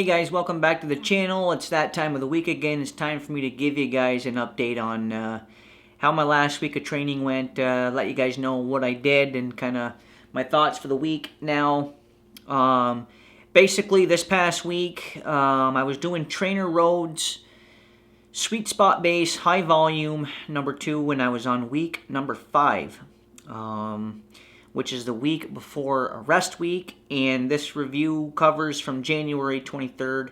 Hey guys, welcome back to the channel. It's that time of the week again. It's time for me to give you guys an update on how my last week of training went, let you guys know what I did and kind of my thoughts for the week. Now, basically this past week, I was doing TrainerRoad's Sweet Spot Base High Volume number 2 when I was on week number 5. Which is the week before a rest week, and this review covers from January 23rd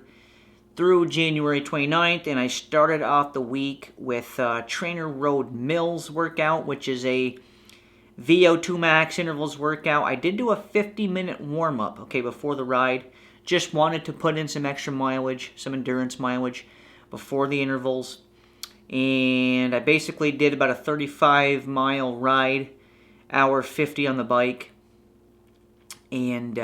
through January 29th, and I started off the week with TrainerRoad Mills workout, which is a VO2 max intervals workout. I did do a 50-minute warm-up, okay, before the ride. Just wanted to put in some extra mileage, some endurance mileage before the intervals, and I basically did about a 35-mile ride, hour 50 on the bike, and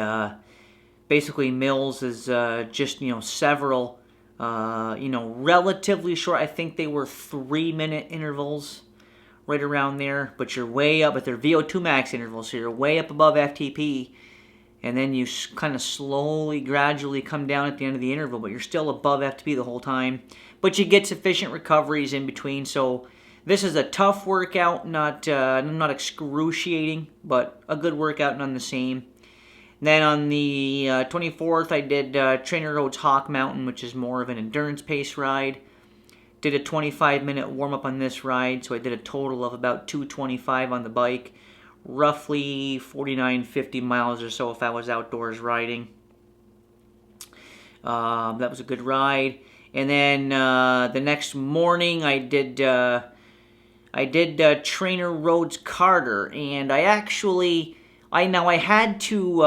basically Mills is just several relatively short. I think they were 3-minute intervals, right around there. But you're way up, but they're VO2 max intervals, so you're way up above FTP, and then you kind of slowly, gradually come down at the end of the interval. But you're still above FTP the whole time. But you get sufficient recoveries in between, so. This is a tough workout, not excruciating, but a good workout none the same. Then on the 24th, I did TrainerRoad's Hawk Mountain, which is more of an endurance pace ride. Did a 25-minute warm-up on this ride, so I did a total of about 225 on the bike, roughly 49, 50 miles or so if I was outdoors riding. That was a good ride. And then the next morning, I did TrainerRoad's Carter, and I had to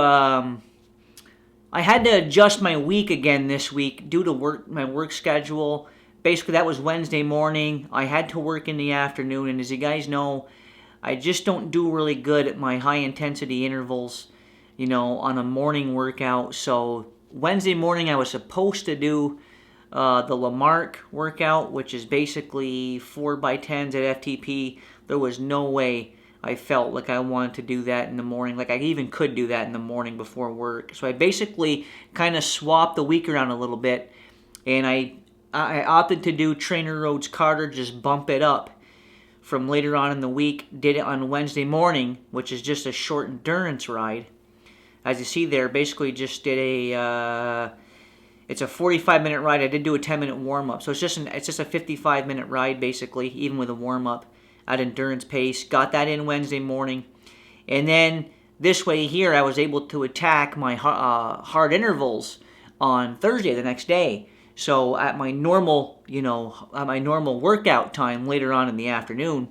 adjust my week again this week due to my work schedule. Basically, that was Wednesday morning. I had to work in the afternoon, and as you guys know, I just don't do really good at my high-intensity intervals, on a morning workout. So Wednesday morning, I was supposed to do the Lamarck workout, which is basically 4x10s at FTP. There was no way I felt like I wanted to do that in the morning. Like I even could do that in the morning before work. So I basically kind of swapped the week around a little bit, and I opted to do TrainerRoad's Carter, just bump it up from later on in the week. Did it on Wednesday morning, which is just a short endurance ride. As you see there, basically just did it's a 45-minute ride. I did do a 10-minute warm-up. So it's just a 55-minute ride, basically, even with a warm-up at endurance pace. Got that in Wednesday morning. And then this way here, I was able to attack my hard intervals on Thursday, the next day. So at my normal, workout time later on in the afternoon.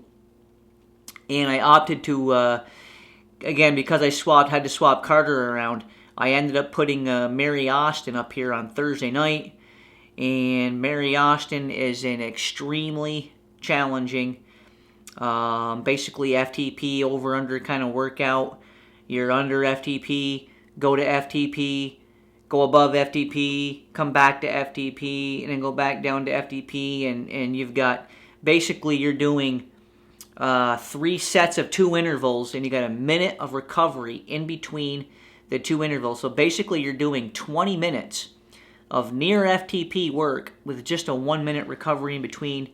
And I opted to, again, because I had to swap Carter around, I ended up putting Mary Austin up here on Thursday night, and Mary Austin is an extremely challenging, basically FTP over-under kind of workout. You're under FTP, go to FTP, go above FTP, come back to FTP, and then go back down to FTP, and you've got, basically you're doing 3 sets of 2 intervals, and you got a minute of recovery in between the 2 intervals. So basically you're doing 20 minutes of near FTP work with just a 1-minute recovery in between.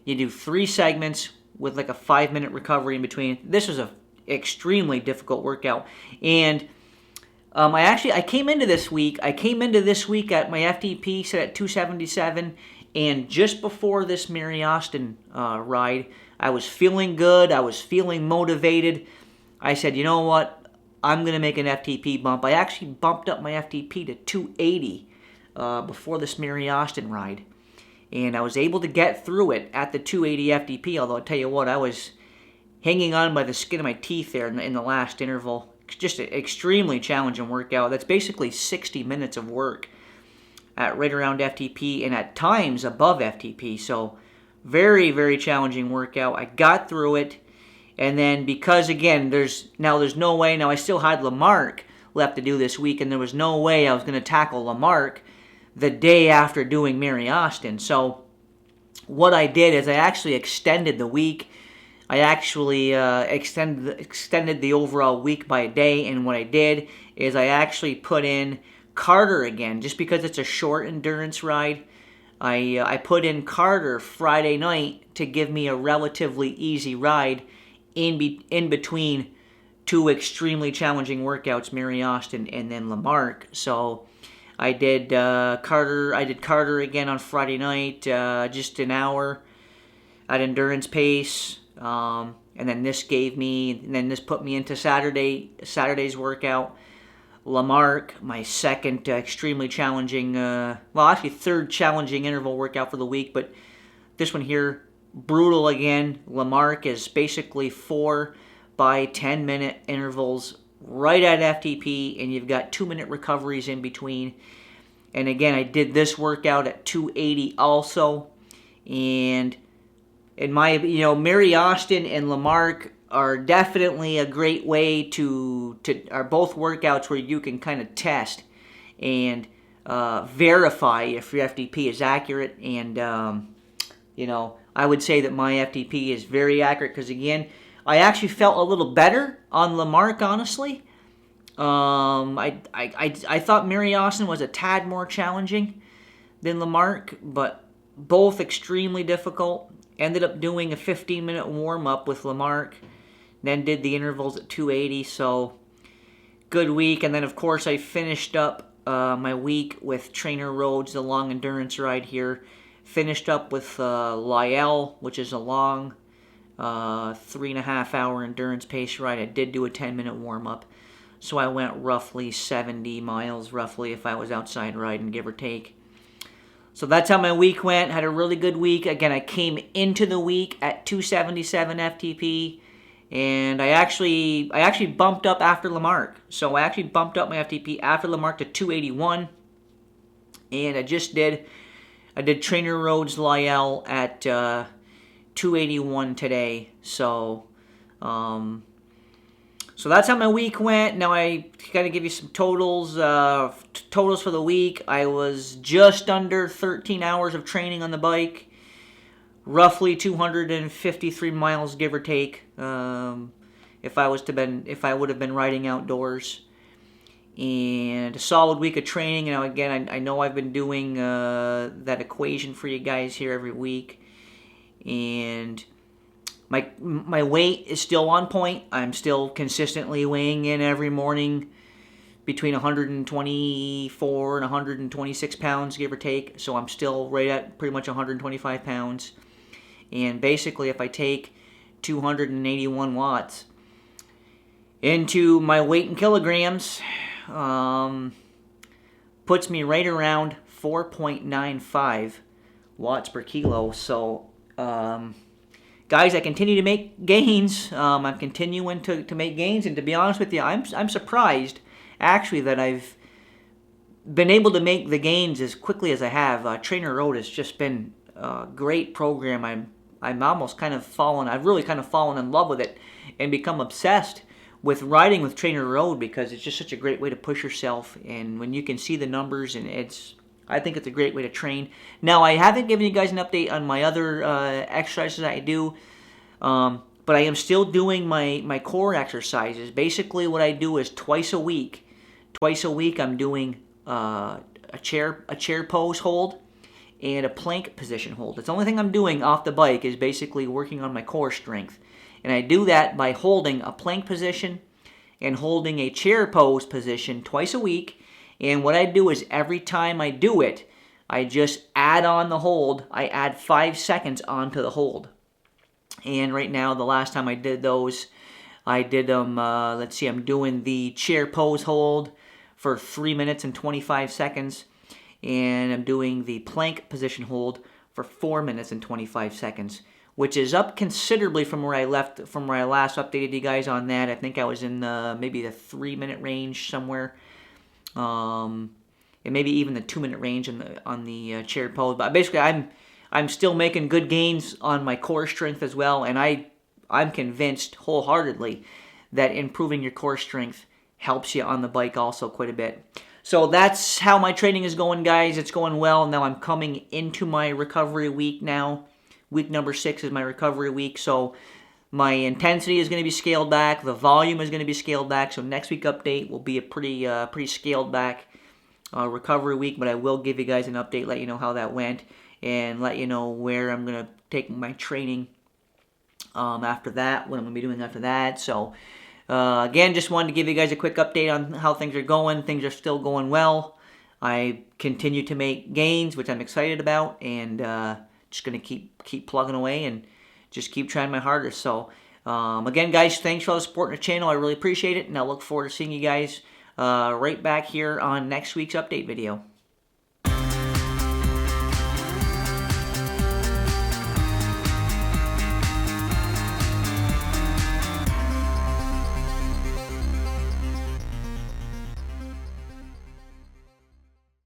You do 3 segments with like a 5-minute recovery in between. This was a extremely difficult workout. And I came into this week at my FTP set at 277, and just before this Mary Austin ride, I was feeling good. I was feeling motivated. I said, you know what? I'm going to make an FTP bump. I actually bumped up my FTP to 280 before this Mary Austin ride. And I was able to get through it at the 280 FTP, although I'll tell you what, I was hanging on by the skin of my teeth there in the last interval. Just an extremely challenging workout. That's basically 60 minutes of work at right around FTP and at times above FTP. So very, very challenging workout. I got through it. And then because, again, there's no way. Now, I still had Lamarck left to do this week, and there was no way I was going to tackle Lamarck the day after doing Mary Austin. So what I did is I actually extended the week. I actually extended the overall week by a day, and what I did is I actually put in Carter again, just because it's a short endurance ride. I put in Carter Friday night to give me a relatively easy ride in between two extremely challenging workouts, Mary Austin and then Lamarck. So I did Carter. I did Carter again on Friday night, just an hour at endurance pace, and then this put me into Saturday's workout. Lamarck, my second extremely challenging, third challenging interval workout for the week, but this one here, brutal again. Lamarck is basically 4 by 10 minute intervals right at FTP, and you've got 2-minute recoveries in between. And again, I did this workout at 280 also, and in my, Mary Austin and Lamarck are definitely a great way to are both workouts where you can kind of test and verify if your FTP is accurate. And I would say that my FTP is very accurate because, again, I actually felt a little better on Lamarck, honestly. I thought Mary Austin was a tad more challenging than Lamarck, but both extremely difficult. Ended up doing a 15-minute warm-up with Lamarck, then did the intervals at 280, so good week. And then, of course, I finished up my week with TrainerRoad, the long endurance ride here. Finished up with Lyell, which is a long 3.5-hour endurance pace ride. I did do a 10-minute warm-up, so I went roughly 70 miles, if I was outside riding, give or take. So that's how my week went. Had a really good week. Again, I came into the week at 277 FTP, and I actually bumped up after Lamarck. So I actually bumped up my FTP after Lamarck to 281, and I did TrainerRoad's Lyell at 281 today. So that's how my week went. Now I got to give you some totals. Totals for the week. I was just under 13 hours of training on the bike, roughly 253 miles, give or take. If I would have been riding outdoors, and a solid week of training. Again, I know I've been doing that equation for you guys here every week, and my weight is still on point. I'm still consistently weighing in every morning between 124 and 126 pounds, give or take. So I'm still right at pretty much 125 pounds. And basically, if I take 281 watts into my weight in kilograms, puts me right around 4.95 watts per kilo. So, guys, I continue to make gains. I'm continuing to make gains, and to be honest with you, I'm surprised actually that I've been able to make the gains as quickly as I have. TrainerRoad has just been a great program. I'm almost I've really kind of fallen in love with it and become obsessed with riding with TrainerRoad because it's just such a great way to push yourself, and when you can see the numbers, and I think it's a great way to train. Now, I haven't given you guys an update on my other exercises I do, but I am still doing my core exercises. Basically, what I do is twice a week I'm doing a chair pose hold and a plank position hold. That's the only thing I'm doing off the bike is basically working on my core strength. And I do that by holding a plank position and holding a chair pose position twice a week. And what I do is every time I do it, I just add on the hold. I add 5 seconds onto the hold. And right now, the last time I did those, I did them, I'm doing the chair pose hold for 3 minutes and 25 seconds. And I'm doing the plank position hold for 4 minutes and 25 seconds, which is up considerably from where I last updated you guys on that. I think I was in maybe the 3-minute range somewhere. And maybe even the 2-minute range on the chair pose. But basically, I'm still making good gains on my core strength as well, and I'm convinced wholeheartedly that improving your core strength helps you on the bike also quite a bit. So that's how my training is going, guys. It's going well. Now I'm coming into my recovery week now. Week number 6 is my recovery week, so my intensity is going to be scaled back. The volume is going to be scaled back. So next week update will be a pretty scaled back recovery week, but I will give you guys an update, let you know how that went, and let you know where I'm going to take my training after that, what I'm going to be doing after that. So, again, just wanted to give you guys a quick update on how things are going. Things are still going well. I continue to make gains, which I'm excited about, and just going to keep plugging away and just keep trying my hardest. So, again, guys, thanks for all the support in the channel. I really appreciate it, and I look forward to seeing you guys right back here on next week's update video.